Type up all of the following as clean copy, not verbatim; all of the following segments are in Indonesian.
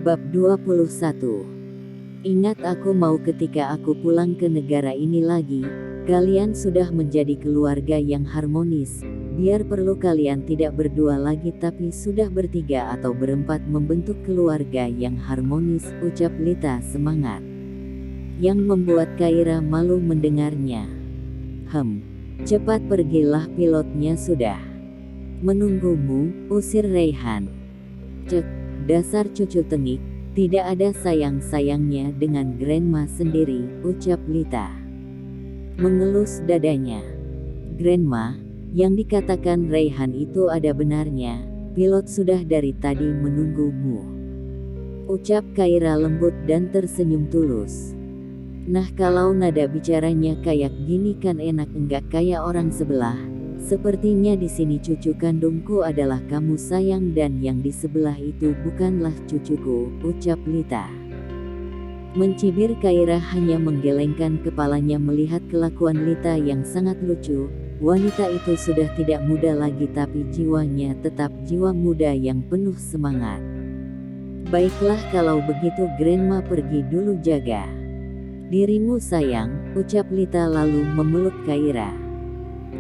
Bab 21. Ingat, aku mau ketika aku pulang ke negara ini lagi, kalian sudah menjadi keluarga yang harmonis. Biar perlu kalian tidak berdua lagi tapi sudah bertiga atau berempat membentuk keluarga yang harmonis, ucap Lita semangat. Yang membuat Kaira malu mendengarnya. Cepat pergilah, pilotnya sudah menunggumu, usir Raihan. Cek, dasar cucu tengik. Tidak ada sayang-sayangnya dengan Grandma sendiri, ucap Lita. Mengelus dadanya. Grandma, yang dikatakan Raihan itu ada benarnya, pilot sudah dari tadi menunggumu. Ucap Kaira lembut dan tersenyum tulus. Nah, kalau nada bicaranya kayak gini kan enak, enggak kayak orang sebelah. Sepertinya di sini cucu kandungku adalah kamu sayang dan yang di sebelah itu bukanlah cucuku, ucap Lita. Mencibir, Kaira hanya menggelengkan kepalanya melihat kelakuan Lita yang sangat lucu. Wanita itu sudah tidak muda lagi tapi jiwanya tetap jiwa muda yang penuh semangat. Baiklah kalau begitu Grandma pergi dulu, jaga dirimu sayang, ucap Lita lalu memeluk Kaira.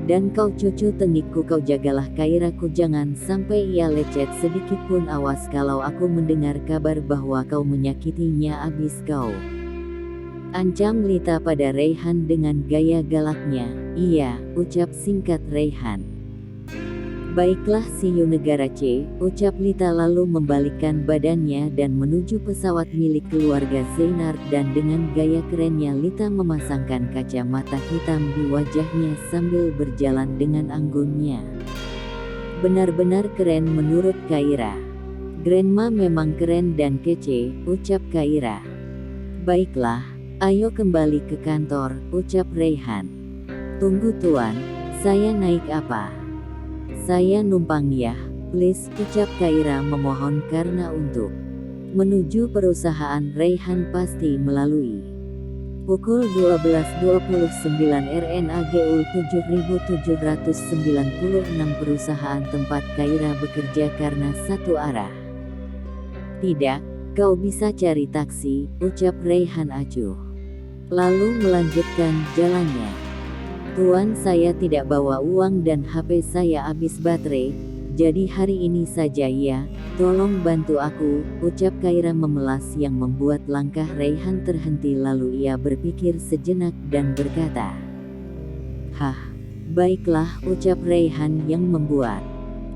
Dan kau cucu tengikku, kau jagalah Kairaku, jangan sampai ia lecet sedikit pun, awas kalau aku mendengar kabar bahwa kau menyakitinya abis kau. Ancam Lita pada Raihan dengan gaya galaknya. Iya, ucap singkat Raihan. Baiklah, see you negara C, ucap Lita lalu membalikkan badannya dan menuju pesawat milik keluarga Zeinard, dan dengan gaya kerennya Lita memasangkan kacamata hitam di wajahnya sambil berjalan dengan anggunnya. Benar-benar keren menurut Kaira. Grandma memang keren dan kece, ucap Kaira. Baiklah, ayo kembali ke kantor, ucap Raihan. Tunggu tuan, saya naik apa? Saya numpang ya, please, ucap Kaira memohon karena untuk menuju perusahaan Raihan pasti melalui pukul 12.29 RNAGU 7796 perusahaan tempat Kaira bekerja karena satu arah. Tidak, kau bisa cari taksi, ucap Raihan acuh. Lalu melanjutkan jalannya. Tuan, saya tidak bawa uang dan HP saya habis baterai, jadi hari ini saja ya, tolong bantu aku, ucap Kaira memelas yang membuat langkah Raihan terhenti lalu ia berpikir sejenak dan berkata, baiklah, ucap Raihan yang membuat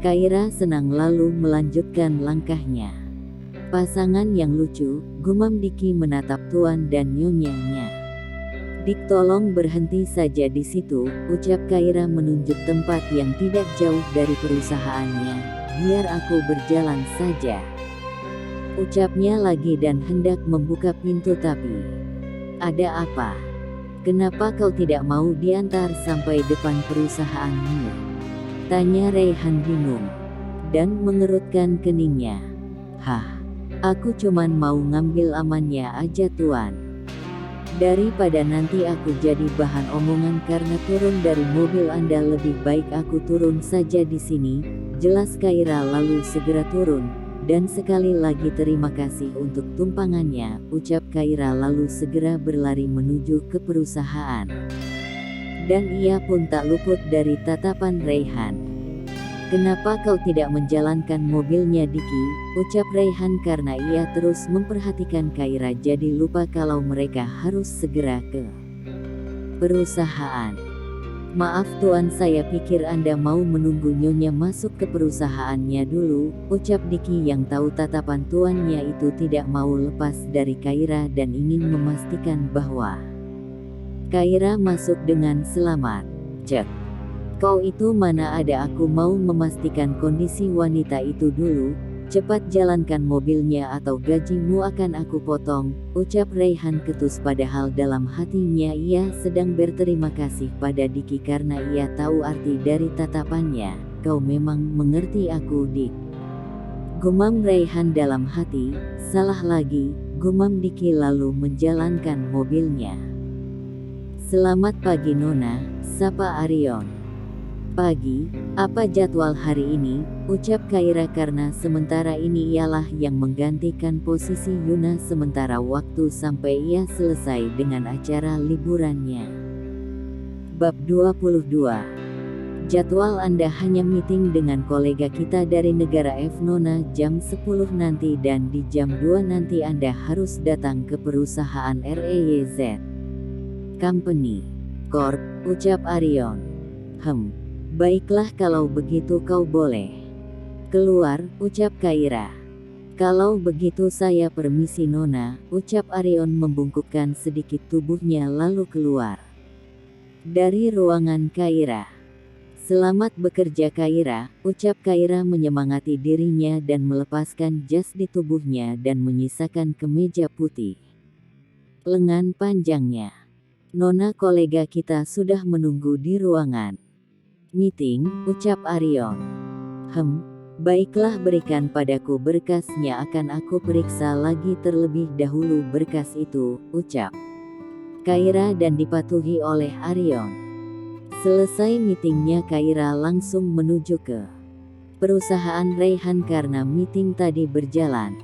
Kaira senang lalu melanjutkan langkahnya. Pasangan yang lucu, gumam Diki menatap tuan dan nyonyanya. Dik, tolong berhenti saja di situ, ucap Kaira menunjuk tempat yang tidak jauh dari perusahaannya. Biar aku berjalan saja, ucapnya lagi dan hendak membuka pintu tapi, ada apa? Kenapa kau tidak mau diantar sampai depan perusahaanmu? Tanya Raihan bingung dan mengerutkan keningnya. Aku cuman mau ngambil amannya aja tuan. Daripada nanti aku jadi bahan omongan karena turun dari mobil Anda, lebih baik aku turun saja di sini, jelas Kaira lalu segera turun. Dan sekali lagi terima kasih untuk tumpangannya, ucap Kaira lalu segera berlari menuju ke perusahaan. Dan ia pun tak luput dari tatapan Raihan. Kenapa kau tidak menjalankan mobilnya, Diki, ucap Raihan karena ia terus memperhatikan Kaira jadi lupa kalau mereka harus segera ke perusahaan. Maaf tuan, saya pikir Anda mau menunggu nyonya masuk ke perusahaannya dulu, ucap Diki yang tahu tatapan tuannya itu tidak mau lepas dari Kaira dan ingin memastikan bahwa Kaira masuk dengan selamat. Cek. Kau itu mana ada, aku mau memastikan kondisi wanita itu dulu, cepat jalankan mobilnya atau gajimu akan aku potong, ucap Raihan ketus padahal dalam hatinya ia sedang berterima kasih pada Diki karena ia tahu arti dari tatapannya. Kau memang mengerti aku, Dik, gumam Raihan dalam hati. Salah lagi, gumam Diki lalu menjalankan mobilnya. Selamat pagi Nona, sapa Arion. Pagi, apa jadwal hari ini? Ucap Kaira karena sementara ini ialah yang menggantikan posisi Yuna sementara waktu sampai ia selesai dengan acara liburannya. Bab 22. Jadwal Anda hanya meeting dengan kolega kita dari negara F. Nona jam 10 nanti dan di jam 2 nanti Anda harus datang ke perusahaan REYZ Company Corp, ucap Arion. Baiklah kalau begitu kau boleh keluar, ucap Kaira. Kalau begitu saya permisi Nona, ucap Arion membungkukkan sedikit tubuhnya lalu keluar dari ruangan Kaira. Selamat bekerja Kaira, ucap Kaira menyemangati dirinya dan melepaskan jas di tubuhnya dan menyisakan kemeja putih lengan panjangnya. Nona kolega kita sudah menunggu di ruangan meeting, ucap Arion. Baiklah berikan padaku berkasnya akan aku periksa lagi terlebih dahulu berkas itu, ucap Kaira dan dipatuhi oleh Arion. Selesai meetingnya Kaira langsung menuju ke perusahaan Raihan karena meeting tadi berjalan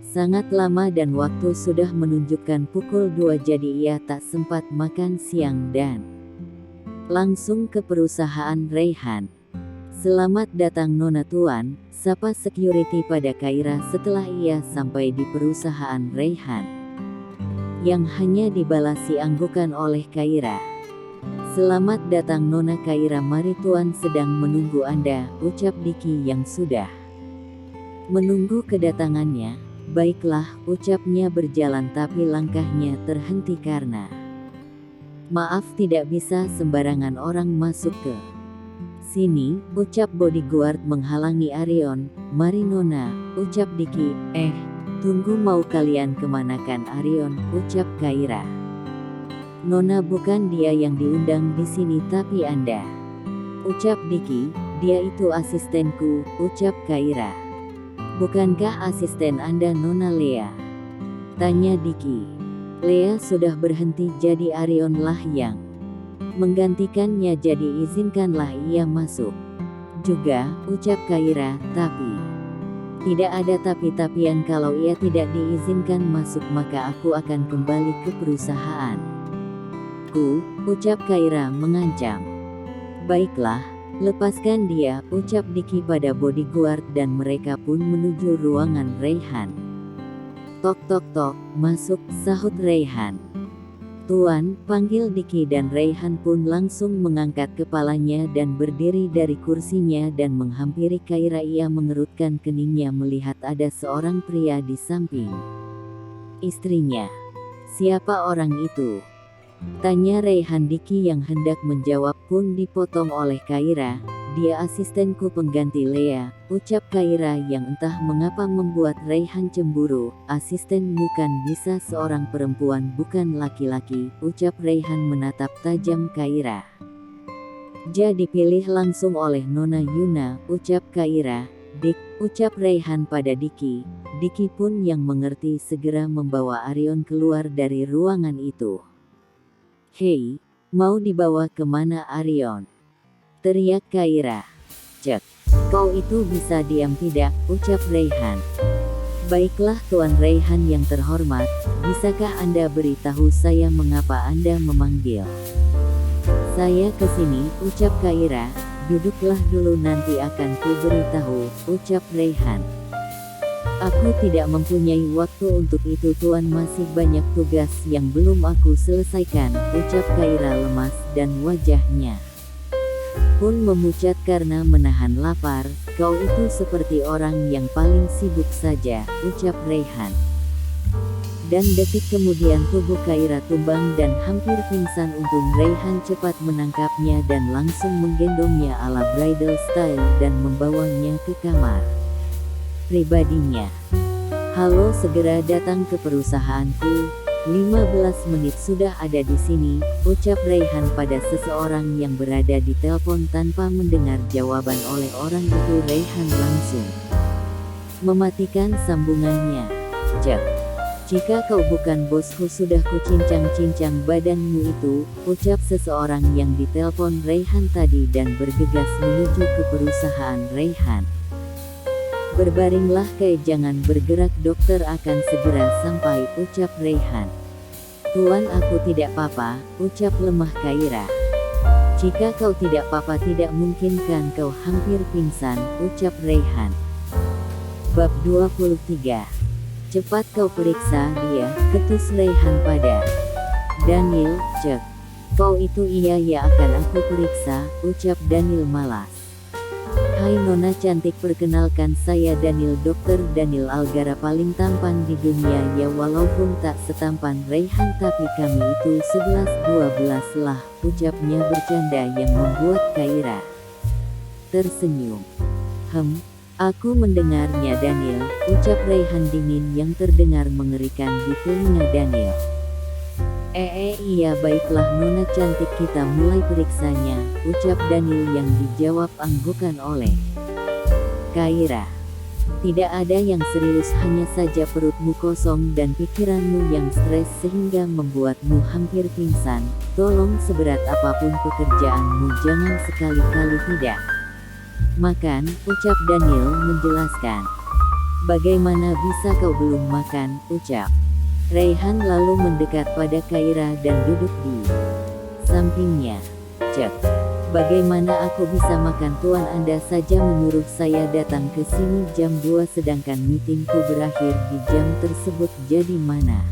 sangat lama dan waktu sudah menunjukkan pukul 2 jadi ia tak sempat makan siang dan langsung ke perusahaan Raihan. Selamat datang Nona Tuan, sapa security pada Kaira setelah ia sampai di perusahaan Raihan. Yang hanya dibalasi anggukan oleh Kaira. Selamat datang Nona Kaira, mari Tuan sedang menunggu Anda, ucap Diki yang sudah menunggu kedatangannya. Baiklah, ucapnya berjalan tapi langkahnya terhenti karena maaf tidak bisa sembarangan orang masuk ke sini, ucap bodyguard menghalangi Arion. Mari Nona, ucap Diki. Tunggu mau kalian kemanakan Arion, ucap Kaira. Nona bukan dia yang diundang di sini tapi Anda, ucap Diki. Dia itu asistenku, ucap Kaira. Bukankah asisten Anda Nona Lea? Tanya Diki. Lea sudah berhenti jadi Arion lah yang menggantikannya jadi izinkanlah ia masuk juga, ucap Kaira. Tapi tidak ada tapi-tapian, kalau ia tidak diizinkan masuk maka aku akan kembali ke perusahaan ucap Kaira mengancam. Baiklah, lepaskan dia, ucap Diki pada bodyguard dan mereka pun menuju ruangan Raihan. Tok tok tok, masuk, sahut Raihan. Tuan, panggil Diki dan Raihan pun langsung mengangkat kepalanya dan berdiri dari kursinya dan menghampiri Kaira. Ia mengerutkan keningnya melihat ada seorang pria di samping istrinya. Siapa orang itu? Tanya Raihan. Diki yang hendak menjawab pun dipotong oleh Kaira. Dia asistenku pengganti Lea, ucap Kaira yang entah mengapa membuat Raihan cemburu. Asistenmu kan bisa seorang perempuan bukan laki-laki, ucap Raihan menatap tajam Kaira. Jadi dipilih langsung oleh Nona Yuna, ucap Kaira. Dik, ucap Raihan pada Diki. Diki pun yang mengerti segera membawa Arion keluar dari ruangan itu. Hei, mau dibawa kemana Arion? Teriak Kaira. Cek, kau itu bisa diam tidak, ucap Raihan. Baiklah Tuan Raihan yang terhormat, bisakah Anda beritahu saya mengapa Anda memanggil saya ke sini, ucap Kaira. Duduklah dulu nanti akan ku beritahu, ucap Raihan. Aku tidak mempunyai waktu untuk itu Tuan, masih banyak tugas yang belum aku selesaikan, ucap Kaira lemas dan wajahnya pun memucat karena menahan lapar. Kau itu seperti orang yang paling sibuk saja, ucap Raihan. Dan detik kemudian tubuh Kaira tumbang dan hampir pingsan. Untung Raihan cepat menangkapnya dan langsung menggendongnya ala bridal style dan membawanya ke kamar pribadinya. Halo, segera datang ke perusahaanku. 15 menit sudah ada di sini, ucap Raihan pada seseorang yang berada di telepon. Tanpa mendengar jawaban oleh orang itu, Raihan langsung mematikan sambungannya. Cek. Jika kau bukan bosku sudah kucincang-cincang badanmu itu, ucap seseorang yang ditelepon Raihan tadi dan bergegas menuju ke perusahaan Raihan. Berbaringlah Kai, jangan bergerak, dokter akan segera sampai, ucap Raihan. Tuan, aku tidak apa-apa, ucap lemah Kaira. Jika kau tidak apa-apa tidak mungkin kan kau hampir pingsan, ucap Raihan. Bab 23. Cepat kau periksa dia, ketus Raihan pada Daniel. Cek. Kau itu? Iya ya, akan aku periksa, ucap Daniel malas. Hai Nona cantik, perkenalkan saya Daniel, Dokter Daniel Algara, paling tampan di dunia ya, walaupun tak setampan Raihan tapi kami itu 11-12 lah, ucapnya bercanda yang membuat Kaira tersenyum. Aku mendengarnya Daniel, ucap Raihan dingin yang terdengar mengerikan di telinga Daniel. Iya baiklah Nona cantik, kita mulai periksanya, ucap Daniel yang dijawab anggukan oleh Kaira. Tidak ada yang serius, hanya saja perutmu kosong dan pikiranmu yang stres sehingga membuatmu hampir pingsan. Tolong seberat apapun pekerjaanmu jangan sekali-kali tidak makan, ucap Daniel menjelaskan. Bagaimana bisa kau belum makan, ucap Raihan lalu mendekat pada Kaira dan duduk di sampingnya. Cek. Bagaimana aku bisa makan tuan, Anda saja menyuruh saya datang ke sini jam 2 sedangkan meetingku berakhir di jam tersebut, jadi mana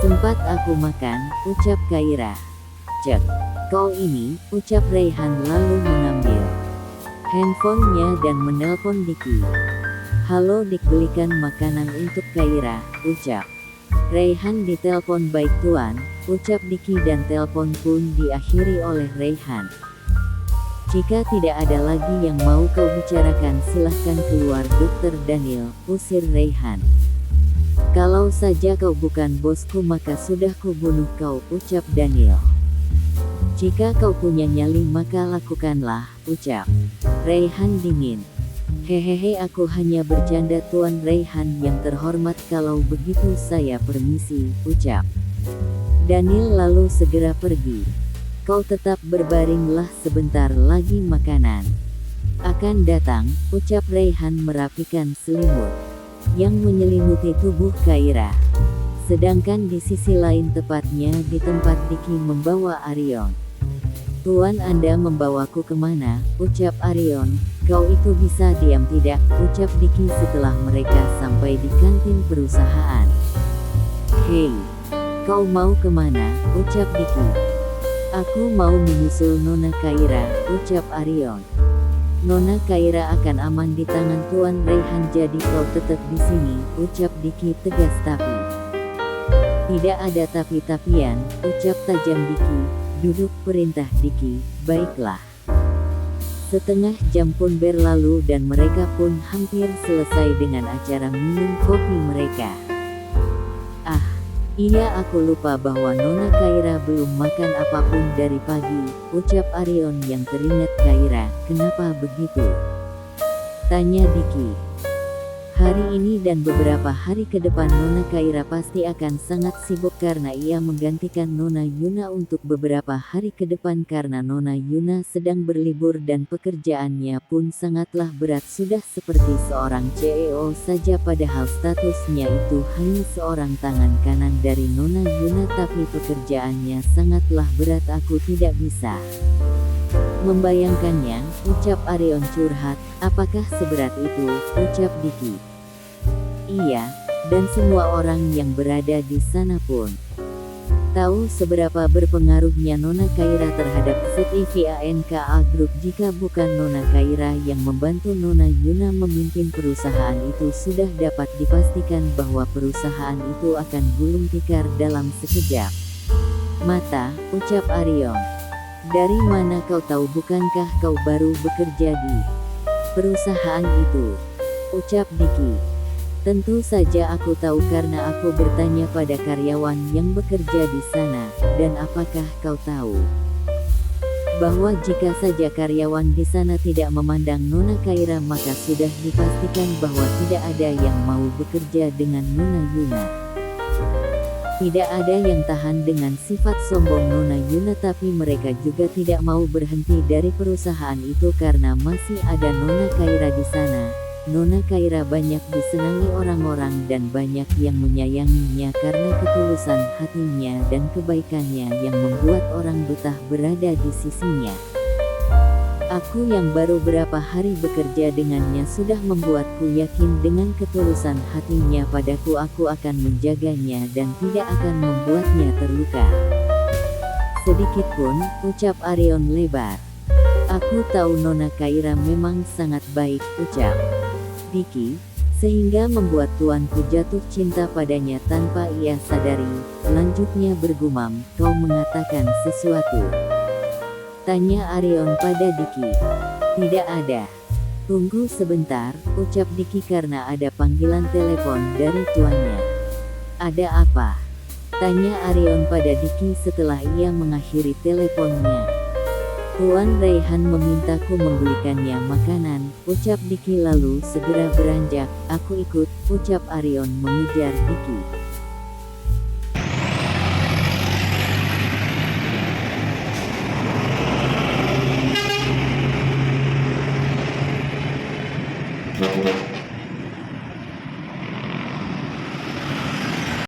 sempat aku makan, ucap Kaira. Cek. Kau ini, ucap Raihan lalu mengambil handphonenya dan menelpon Diki. Halo Dik, belikan makanan untuk Kaira, ucap Raihan. Ditelepon. Baik tuan, ucap Diki dan telepon pun diakhiri oleh Raihan. Jika tidak ada lagi yang mau kau bicarakan silahkan keluar Dokter Daniel, usir Raihan. Kalau saja kau bukan bosku maka sudah kubunuh kau, ucap Daniel. Jika kau punya nyali maka lakukanlah, ucap Raihan dingin. Hehehe, aku hanya bercanda tuan Raihan yang terhormat, kalau begitu saya permisi, ucap Daniel lalu segera pergi. Kau tetap berbaringlah, sebentar lagi makanan akan datang, ucap Raihan merapikan selimut yang menyelimuti tubuh Kaira. Sedangkan di sisi lain, tepatnya di tempat Diki membawa Arion. Tuan, Anda membawaku kemana, ucap Arion. Kau itu bisa diam tidak, ucap Diki setelah mereka sampai di kantin perusahaan. Hei, kau mau kemana, ucap Diki. Aku mau menyusul Nona Kaira, ucap Arion. Nona Kaira akan aman di tangan Tuan Raihan, jadi kau tetap di sini, ucap Diki tegas. Tapi tidak ada tapi-tapian, ucap tajam Diki. Duduk, perintah Diki. Baiklah. Setengah jam pun berlalu dan mereka pun hampir selesai dengan acara minum kopi mereka. Iya, aku lupa bahwa Nona Kaira belum makan apapun dari pagi, ucap Arion yang teringat Kaira. Kenapa begitu? Tanya Diki. Hari ini dan beberapa hari ke depan Nona Kaira pasti akan sangat sibuk karena ia menggantikan Nona Yuna untuk beberapa hari ke depan karena Nona Yuna sedang berlibur dan pekerjaannya pun sangatlah berat, sudah seperti seorang CEO saja, padahal statusnya itu hanya seorang tangan kanan dari Nona Yuna, tapi pekerjaannya sangatlah berat. Aku tidak bisa membayangkannya, ucap Arion curhat. Apakah seberat itu, ucap Diki. Iya, dan semua orang yang berada di sana pun tahu seberapa berpengaruhnya Nona Kaira terhadap ZIVANKA Group. Jika bukan Nona Kaira yang membantu Nona Yuna memimpin perusahaan itu, sudah dapat dipastikan bahwa perusahaan itu akan gulung tikar dalam sekejap mata, ucap Arion. Dari mana kau tahu? Bukankah kau baru bekerja di perusahaan itu, ucap Diki. Tentu saja aku tahu karena aku bertanya pada karyawan yang bekerja di sana. Dan apakah kau tahu bahwa jika saja karyawan di sana tidak memandang Nona Kaira maka sudah dipastikan bahwa tidak ada yang mau bekerja dengan Nona Yuna. Tidak ada yang tahan dengan sifat sombong Nona Yuna, tapi mereka juga tidak mau berhenti dari perusahaan itu karena masih ada Nona Kaira di sana. Nona Kaira banyak disenangi orang-orang dan banyak yang menyayanginya karena ketulusan hatinya dan kebaikannya yang membuat orang betah berada di sisinya. Aku yang baru berapa hari bekerja dengannya sudah membuatku yakin dengan ketulusan hatinya padaku aku akan menjaganya dan tidak akan membuatnya terluka sedikitpun, ucap Arion lebar. Aku tahu Nona Kaira memang sangat baik, ucap Diki, sehingga membuat tuanku jatuh cinta padanya tanpa ia sadari. Lanjutnya bergumam, kau mengatakan sesuatu? Tanya Arion pada Diki. Tidak ada. Tunggu sebentar, ucap Diki karena ada panggilan telepon dari tuannya. Ada apa? Tanya Arion pada Diki setelah ia mengakhiri teleponnya. Tuan Raihan memintaku membelikannya makanan, ucap Diki lalu segera beranjak. Aku ikut, ucap Arion mengejar Diki.